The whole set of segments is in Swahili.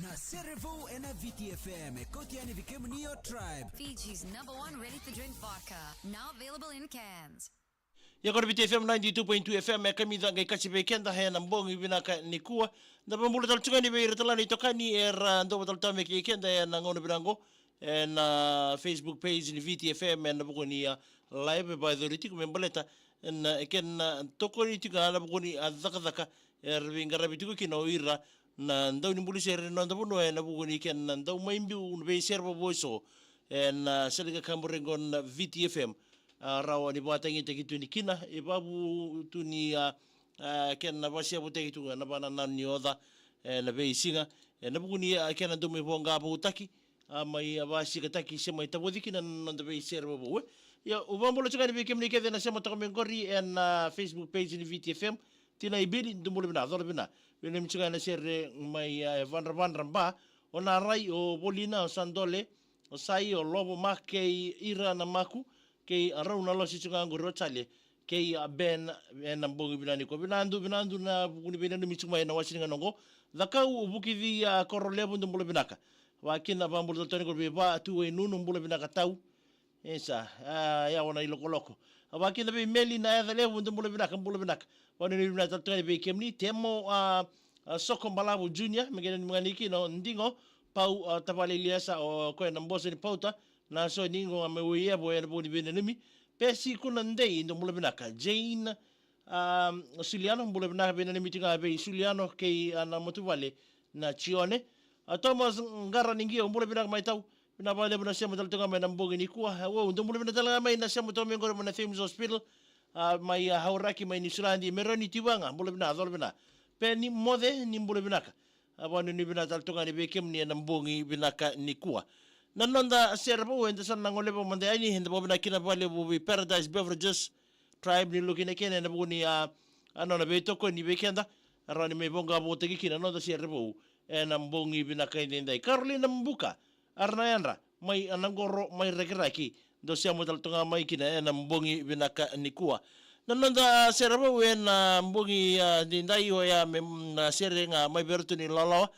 Na Cerevo and VTFM, Kotiani Vikimnio Tribe. Fiji's #1 ready-to-drink vodka, now available in cans. Yakor VTFM 92.2 FM kami da ngai kasi bekenda he na mbongi binaka nikua na pambulu tal tungani be irtala tokani ndo tal tame ke kenda na ngono binango na Facebook page ni VTFM na bukoni live by the ritik membaleta na ken tokoni tika na bukoni azaka vinga bitiku kino ira na ndau ni mbulu sere no ndabuno na bukoni ken na ndau maimbi un be servo voice na seliga kamburengon VTFM rawa ni batangi tekitu ni kina ibabu tu ni ken na basia butekitu na bana na ni oda na beisinga na bukuni ken na dume bonga butaki mai abasi kataki sema itabodiki na ndo beiser bobo ya ubambulo chakani bikemni kede na sema takomengori na Facebook page ni VTFM tina ibili ndumulo bina dole bina bene mchika na sere mai vandra ba ona rai o bolina o sandole o sai o lobo make ira na maku ke arauna lo si chunga ngoro chale ke ben na mbongi binani ko binandu na buni binani michuma na wasinga nongo zakau bukivi ya korolebu ndumulo binaka wakina bambulu toni ko ba tu e nunu mbula binaka tau esa ya wana iloko wakina be meli na ya lebu ndumulo binaka wani ni binaka toni be kemni temo soko mbalabu junior mengene ni mwaniki no ndingo pau tabale liasa o ko na mboso ni pauta na so ningo amewiye bo ya buni binenimi pesi kuna ndei ndumulo binaka Jane Suliano mbula binaka binenimi tinga be Suliano ke na motuvale na chione Thomas ngara ningia mbula binaka maitau bina bale bina sema taltonga mai nambogi ni kuwa wo ndumulo bina talanga mai na sema to mengoro na Thames Hospital mai hauraki mai ni Sulandi meroni tiwanga mbula bina adol bina pe ni mode ni mbula binaka abani ni bina taltonga ni bekem ni nambogi binaka ni kuwa nanonda serbo wenda san nangole bo mande ani henda bo bina kina bale bo Paradise Beverages Tribe ni lukine kene na bo ni anona be toko ni bekenda arani me bonga bo tegi kina no da serbo na mbongi binaka indai Carolina Mbuka arnayanra mai anangoro mai rekiraki do siamo taltonga mai kina na mbongi binaka nikua nanonda serabo na mbongi dindai o ya na serenga mai bertu ni lalawa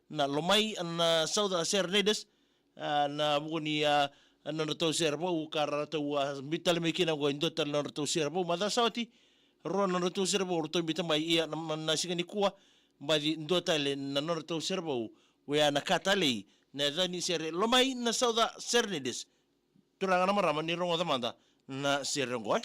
na lomai na sauda sernedes na mboni anona to serbo ukara to bital mekina go indotal na to serbo mada sauti rona no to serbo to bitamai ia na sigani kuwa badi ndotale na norto serbo we ana katale na dani sere lomai na sauda sernedes turanga na marama ni rongo damanda na serengo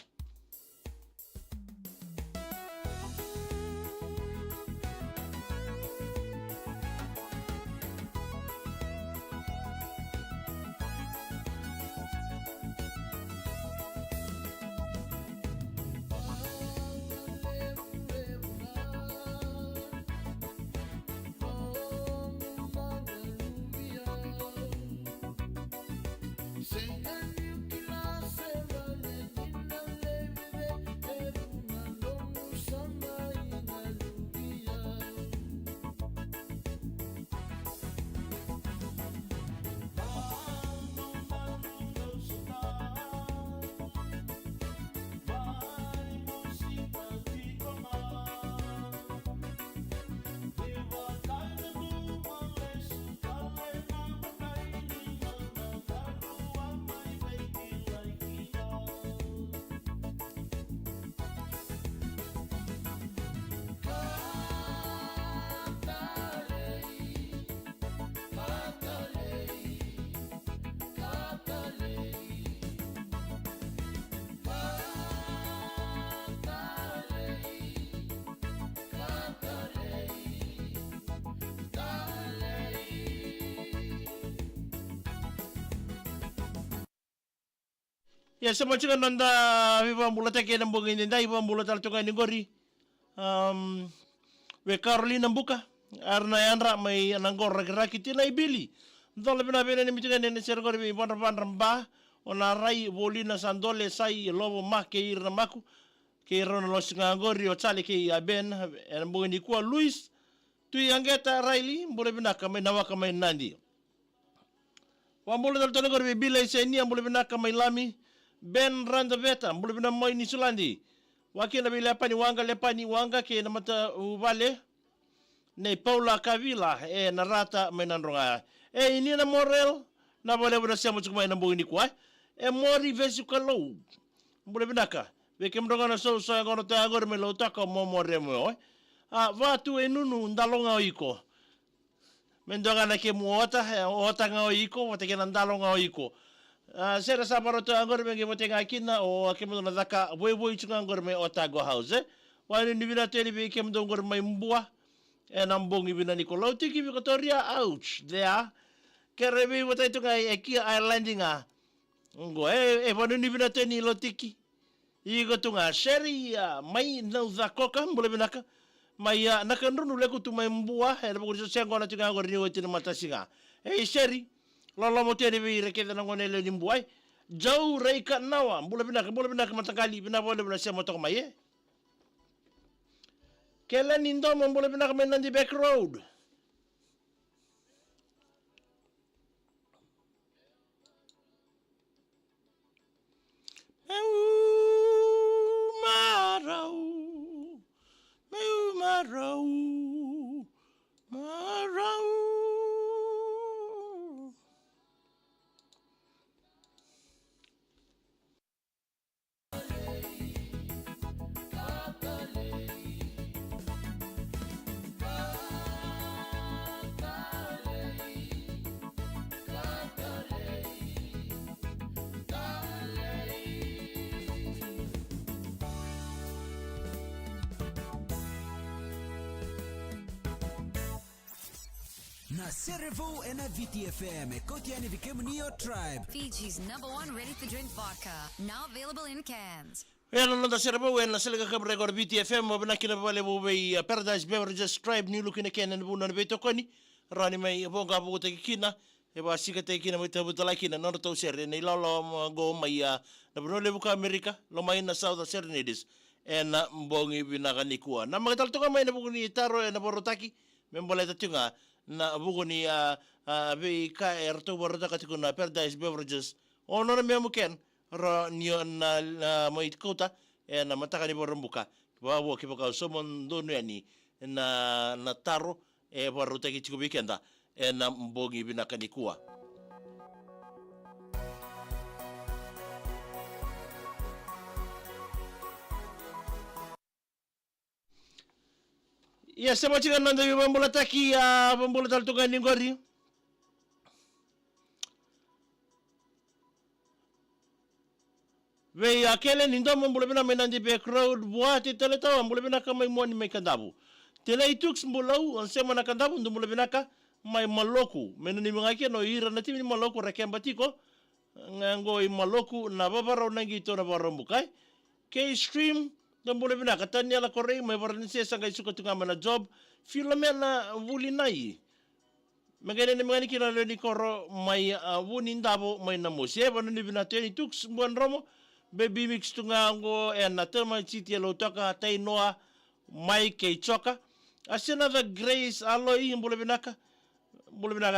ya sama chika nanda viva mbula teke na mbongi ndai viva mbula taltonga ni gori we Carolina Mbuka arna yanra mai anangor raki tina ibili ndole bina bina ni mitika ni sergori bi bandra ba ona rai bolina sandole sai lobo make irna maku ke rono lo singangori o chale ke ben mbongi ni kwa Luis tu yangeta raili mbule bina kama nawaka mai nandi wambule taltonga gori bila iseni mbule bina kama ilami Ben Randa Veta, mbulu bina moi ni Sulandi. Wakina bi lepani wanga ke na mata ubale. nei Paula Kavila na rata mai nandronga ini na Morel na vale buna siamo tsuk mai na mbungi kwa mori vesi kalau mbule binaka veke mdonga na so ngono ta agora me lo taka mo more mo vatu nunu ndalonga oiko mendonga na ke muota ota nga oiko wate ke ndalonga oiko sera sabaro to agora me ke nga kina o ke mdonga daka voi tsunga agora me otago house wani ni vina tele be ke mdonga agora mai mbua nambongi vina Nicolau tiki Victoria ouch there kerebe wate to nga kia islandinga ngo wani ni vina teni lo tiki igo tunga seri mai no zakoka mbole binaka mai nakanrunu leku tu mai mbua na buku sengo na tunga ngori ni wetin matasinga seri lolo moteni bi rekeda na ngone le mbua jau reika nawa mbole binaka matakali bina bole bina sema to mai kela nindo mbole binaka menandi back road Marau. Na Cerevo and a VTFM, Kotiani Vikemnio Tribe. Fiji's #1 ready-to-drink vodka, now available in cans. Well, no, the Cerevo and the Silica Cabregor VTFM, Obnakina Valley, Paradise Beverages Tribe, New Looking Can and Buna Vetoconi, Rani May Bonga Botekina, Eva Sika taking with the Lakin and Norto Ser, and Ilalo go my Nabuka America, Lomaina South Serenades, and Mbongi Vinaganisua. Namatal to my Nabuni Taro and Borotaki, Memboleta Tunga. Na bugo ni be ka erto borda katikuna Paradise Beverages ono na memuken ro nyo na moitkota na mataka ni borumbuka bawo kiboka somon donu yani na taro boruta ki weekenda na mbongi binakanikua ya sema chiga nanda yu bambola taki ya bambola taltuga ni ngori ve akele ni ndo bambola bina menandi be crowd buati teleta bambola bina kama imoni mekandabu tele itux mbolau on sema na kandabu ndo bambola bina ka mai maloku menani mingake no ira na timi maloku rekemba tiko ngango i maloku na babaro nangi to na barombukai ke stream Dambole bina katanya la korei mai varnise sanga isuka tunga mana job filomena vuli nai magene ne mangani kina le ni koro mai vuni ndabo mai na mose bana ni bina teni tux buan romo baby mix tunga ngo na tema chiti lo toka tai noa mai ke choka asena the grace aloi mbole binaka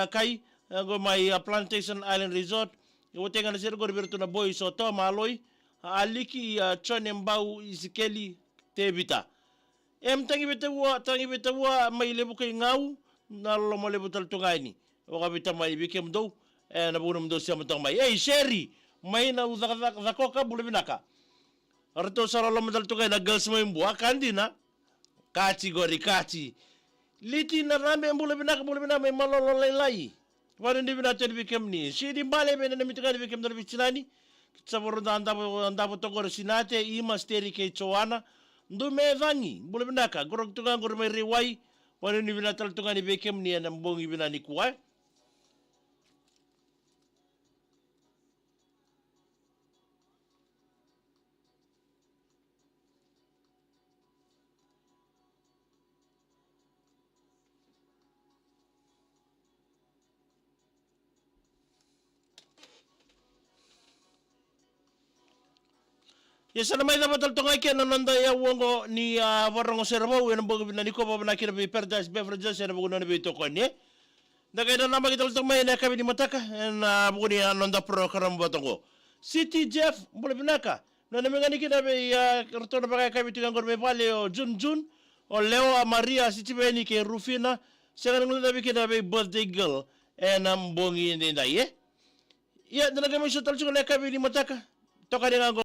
kai ngo mai Plantation Island Resort wote ngana ser gor bertuna boy so to maloi aliki chone mbau isikeli tebita tangi beta wa mai lebu kai ngau na lo mo lebu tal tungaini o kabita mai bikem do na bunum do siam tong mai sheri mai na uza koka bule binaka arto saralo mo tal tungai na girls mai mbua kandina kachi liti na rambe bule binaka mai malolo lai wani ndi bina tel bikem ni shidi mbale bena na mitikani bikem dal bichinani saboro andavo tokoro sinate ima steri ke choana ndu me vangi bule binaka gorok tunga gor me riwai wani ni bina tal tunga ni bekem ni na mbongi bina ni kuwa Yesana mai dapat taltongai ke nananda ya wongo ni warongo servo en bogo bina ni ko bana kira be Paradise Beverages en bogo na be to konye daga ina nama kita taltongai na kabi ni mataka en bogo ni nananda program botongo City Jeff bole binaka na namengani kira be ya kartona baga kabi tinga ngor me pale o Jun o leo a Maria sitibeni ke Rufina sanga ngula bikina be birthday girl na mbongi ndai ya nalaga mo sa talchunga le kabili mataka toka de